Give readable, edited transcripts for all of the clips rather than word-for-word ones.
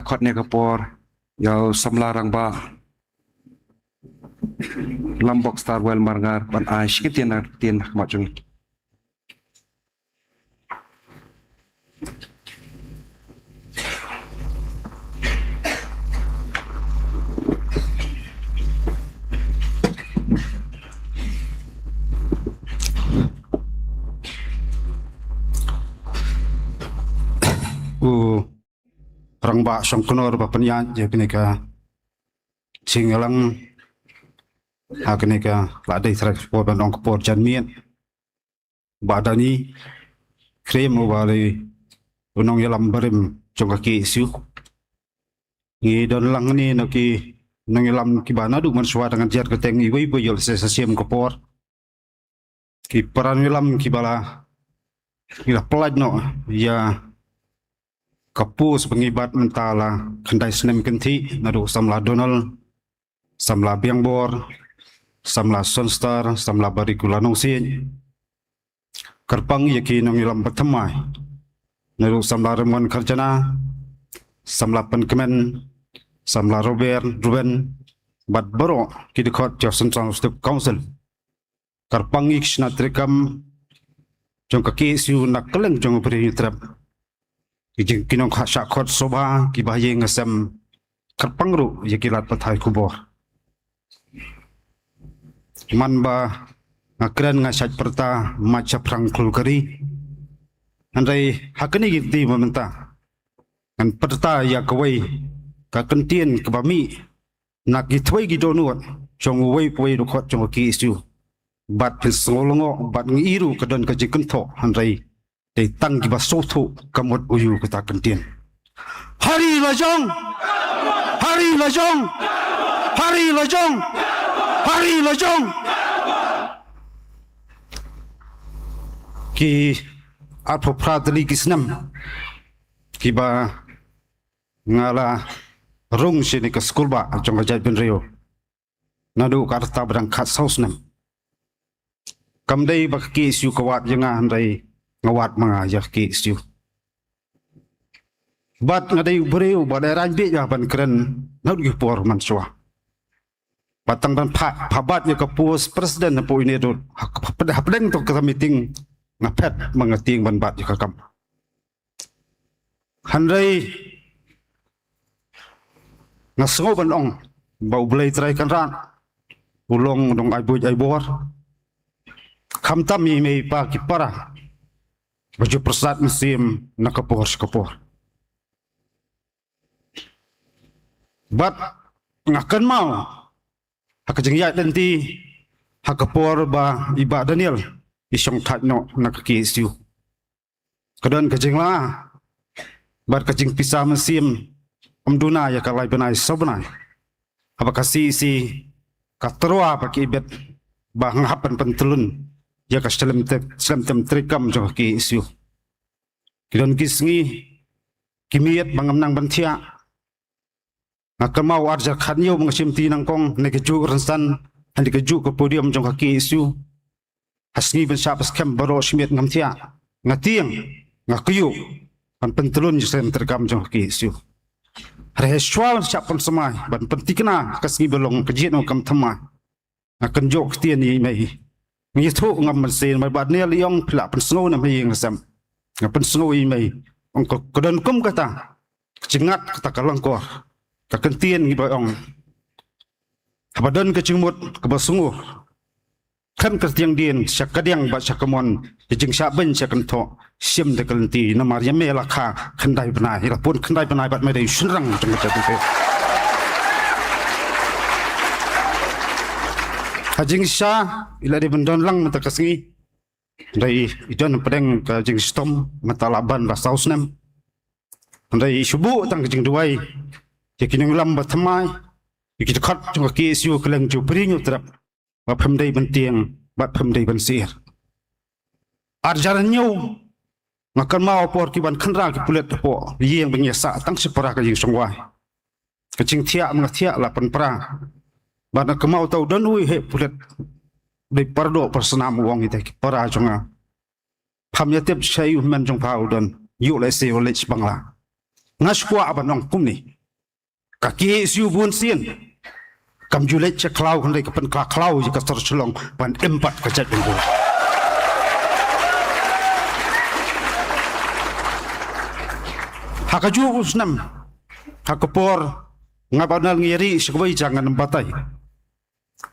khotnya kapor yau samlarang ba lambok star well marngar ban aish kitian artian macung rang ba song kunor ba panya je kenika singalang ha kenika la dai tra po ban ong por jan mien ba dani krem ba le unong yalam barim jong ki siu ngi don lang ni no ki nong yalam ki bana du man suwa dengan jar keteng i wei boyol se siem ko por ki paran yalam ki bala ila pelaj no ya kapus pengibat mentala kendai senem kenti nadu samla Donald samla Biangbor samla Sonstar samla Barikula Nongsin kerpang yaki nong ilam pertemai nadu samla Remon Karjana samla Penkemen samla Ruben bat baro kidikot jo Central State Council kerpang ik snatrekam jong kaki siu nak keleng jong beri trap Ijing kinong syakot soba kibaye ngasem kerpangru yakilat patai kubor. Man ba ngakran ngasat perta maca prangkul kari. Andai hakani giti mementa. An perta ya kawai ka kentien kebami nak gitwai gidonuat jong wei poi rukot jong ki isu. Bat pisngolongo bat ngiru kedon kajikento andai Dei tang kiba soto kamot uyu kita kentien. Hari lajong, hari lajong, hari lajong, hari lajong. Ki apo pradli kisnam kiba ngala rung sini ke skul ba jong ajai ben rio. Nadu karta berangkat sausnam. Kamdei bakki siu kawat jenga handai ngawat mga yaki siu. Bat ngadai beriu badai ranjit ya ban keren naud gipor mansua. Batang ban pabat ya kapus presiden po ini do hapdeng to ka meeting ngapet mengeting ban bat ya kakam. Handai ngasengo ban ong bau belai trai kan ran. Ulong dong ai bor. Kamtam mi mei pa kipara. Baju persat musim nakapor sekapor. Bat ngakan mau hakajeng ya denti hakapor ba iba Daniel isong tatno nakaki siu. Kadon kajeng la bat kajeng pisah musim amduna ya kalai benai sobnai. Apa kasih si katerwa pakai ibet ba ngapan pentelun ya ka selam tem trikam jo ki isu kidon kisngi kimiat bangamnang bantia ngakamau arja khanyo mengsim tinang kong nekeju rensan handi keju ke podium jong ki isu hasngi ben syapes kem baro smit ngamtia ngatiang ngakuyu pan pentelun jisem trikam jong ki isu reheswal syapon semai ban pentikna kasngi belong kejit no kam thama ngakan jok tian ni mai Ngitu ngam mesin mai bad ne liong pla pensngo na mai ngasam ngapen sngo i mai ong kodon kum kata cengat kata kalangkor ka kentien ngi boong habadan ke cingmut ke basungu kan kertiang dien syakadiang ba syakamon jing syaben syakento sim de kelenti na maria melaka khandai bana ila pun khandai bana bat mai dei sunrang jeng jatuh Hajing Syah ila di bendon lang mata kasngi dari idon pedeng ke jing stom mata laban la sausnem dari subuh tang jing duai yakin lam batmai ikit khat jong ki siu keleng ju prinyu trap ba phamdei bentiang ba phamdei bensir arjaran nyu ngakan mau por ki ban khanra ki pulet po yeng bengesa tang separa ka jing songwai kecing thia mengathia la penpra Bana kemau tahu dan ui he pulet di pardo persenam uang itu para jonga pamnya tiap sayu men jong pau dan yuk le se oleh bangla Ngashkwa abanong kumni. Kaki siu bun sien. Kam julet cha klau kan dei kapan klau ji ka tor chlong ban empat ka jat bengbu. Hakaju usnam. Hakapor ngabanal ngiri sekbai jangan embatai.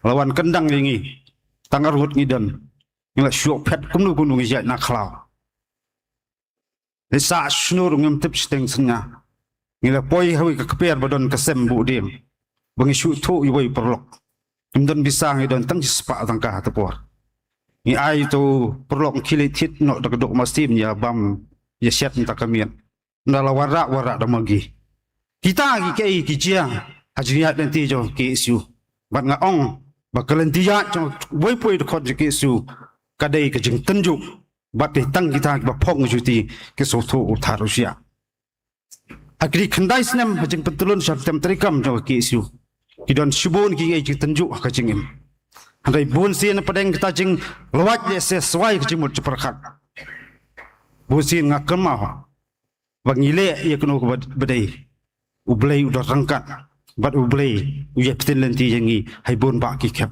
Lawan kendang ini tangarut ngidan. Ngila syok pet kumnu gunung ijat na klau. Desa snur ngam tip steng senya. Ngila poi hawi ka keper badon kesem bu dim. Bangi syu thu iwai perlok. Imdon bisa ngidon tang spa tangka tepor. Ni ai tu perlok kilit hit no dakdok masim ya bam ya syat takamian. Ndala wara damagi. Kita gi kei kijia hajiat nanti jo ki isu. Bat nga ong bakalan dia jo wai poi de khot ki isu. Kadai ke jing tenjuk. Bat de tang kita ba phong juti ke so thu utharusia. Agri khandai snam hajing petulun syaktam trikam jo ki isu. Kidon subun ki ai tenjuk ka jingim. Handai bun sin padeng kita jing lawat le sesuai ke jimut perkhat. Bun sin ngakema. Bangile ia kena badai. Ublei udah rangkat. Bat ublei uya petin lenti jangi hai bun ba ki kep.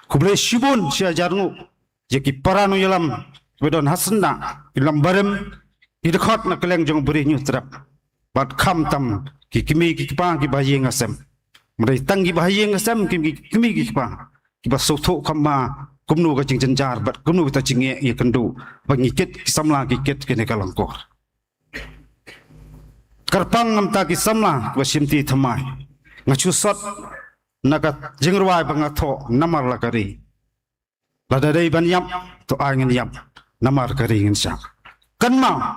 Kublei subun sia jarngu. Jeki paranu yalam wedon hasna ilam barem idkhot na keleng jong beri nyu trap. Bat kham tam ki kimi ki pa ki bayi ngasem. Mrai tangi bayi ngasem kimi ki pa. Ki ba sotho khamma kumnu ka jing janjar bat kumnu ta jinge ye kendu bangi ket samla ki ket kene kalangkor. Karpang ngam ta ki samla wa simti thamai. Ngachu sot nakat jingruai bangatho namar lakari. Lada dai ban yap to angin yap namar kari ngin sak. Kanma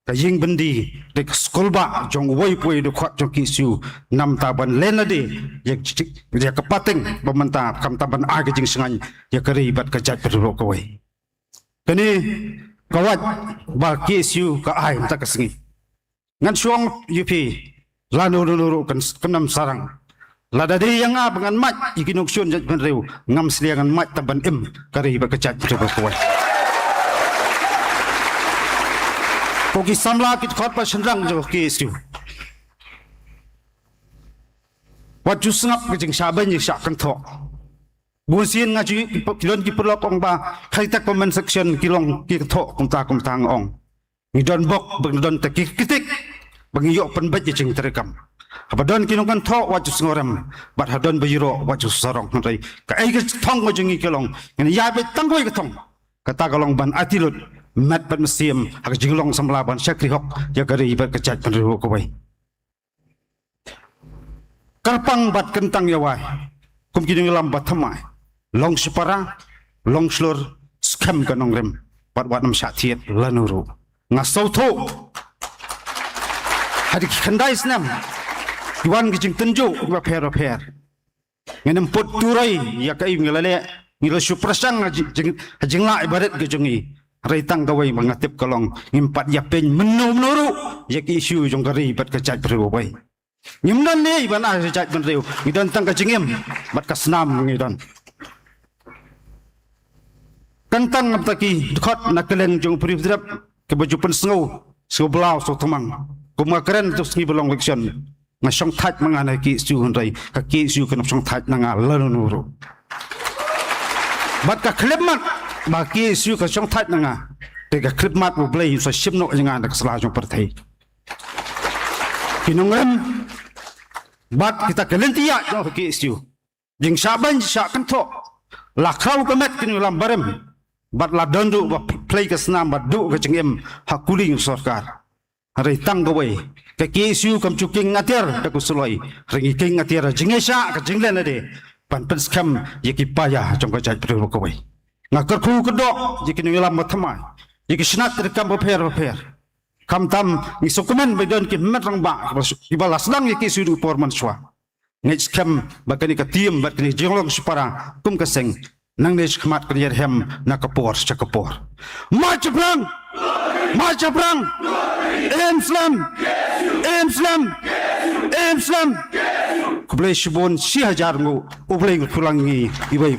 ka ying bendi dek skolba jong woi poi de khot jong kisu nam taban lenade yak cik dia kapateng bamanta kam taban age jing sengan ya kari bat ka jat perlo koi. Kani kawat ba kisu ka ai ta kasengi. Ngan suang yupi lanu nuru kan kenam sarang. Lada dei yang a bangan mat ikinok syun jat benreu ngam sliangan mat taban kari ba ka jat perlo koi. Koki samla kit khot pa shenrang jo ki isu. Wat ju sngap ke jing saban ji sak kan tho. Bun sin nga ju kilon ki perlok ong ba khai tak comment section kilong ki tho kum tang ong. Ni don bok bang don ta ki kitik bang yo pen bat jing terekam. Abadon kinong kan tho wat ju sngorem bat hadon bayiro wat ju sarong rai. Ka ai ke thong mo jing kilong. Ni ya be tang koi ke thong. Kata kalong ban atilut mat ban mesim hak jinglong samlaban syakri hok ya kari ibat kecaj penrihu kawai. Karpang bat kentang yawai kum kini lambat thamai long separa long slur skam kanong rem bat wat nam syatiet lanuru ngasau tho hadik khandai snam diwan kijing tenju ba pher ngenem pot turai ya kai ngelale ngila suprasang jing la ibarat gejongi Raitang kawai mengatip kalong ngimpat yapin menuru yak isu jong kari bat kecaj perlu bai. Ngimdan ni ban ah kecaj benreu ngidan tang kacingim bat kasnam ngidan. Kantang ngaptaki khot nakeleng jong pribdrap ke baju pen sngau blau so tamang. Kuma keren tu sngi belong lection. Ngasong thaj mangana ki isu hundai ka ki isu kenap song thaj nanga lanuru. Bat ka klepmat baki isu ka song thaj nanga tega klip mat bu blai so shimno jangan dak sala jong pertai kinongem bat kita kelentia jong ki isu jing saban syak kan tho la khau ka met kin lam barem bat la dondu ba play ka snam bat du ka jengem hakuli sarkar hari tang gawai ka ki isu kam chuking ngatir dak usuloi ringi king ngatir jingesa ka jinglen ade pan pen skam yaki paya jong ka jaj perlu gawai ngakar ku kedok jika ni lam mathamai jika snat rekam beper kam tam ni sokumen bedon ki metrang ba ki balas dang ki sudu por manswa ngej kam bakani ka tiem bat ni jinglong supara kum ka seng nang ne khmat ka yer hem na kapor chakapor machaprang Islam kublai shibon 6000 ngu ublai pulangi ibai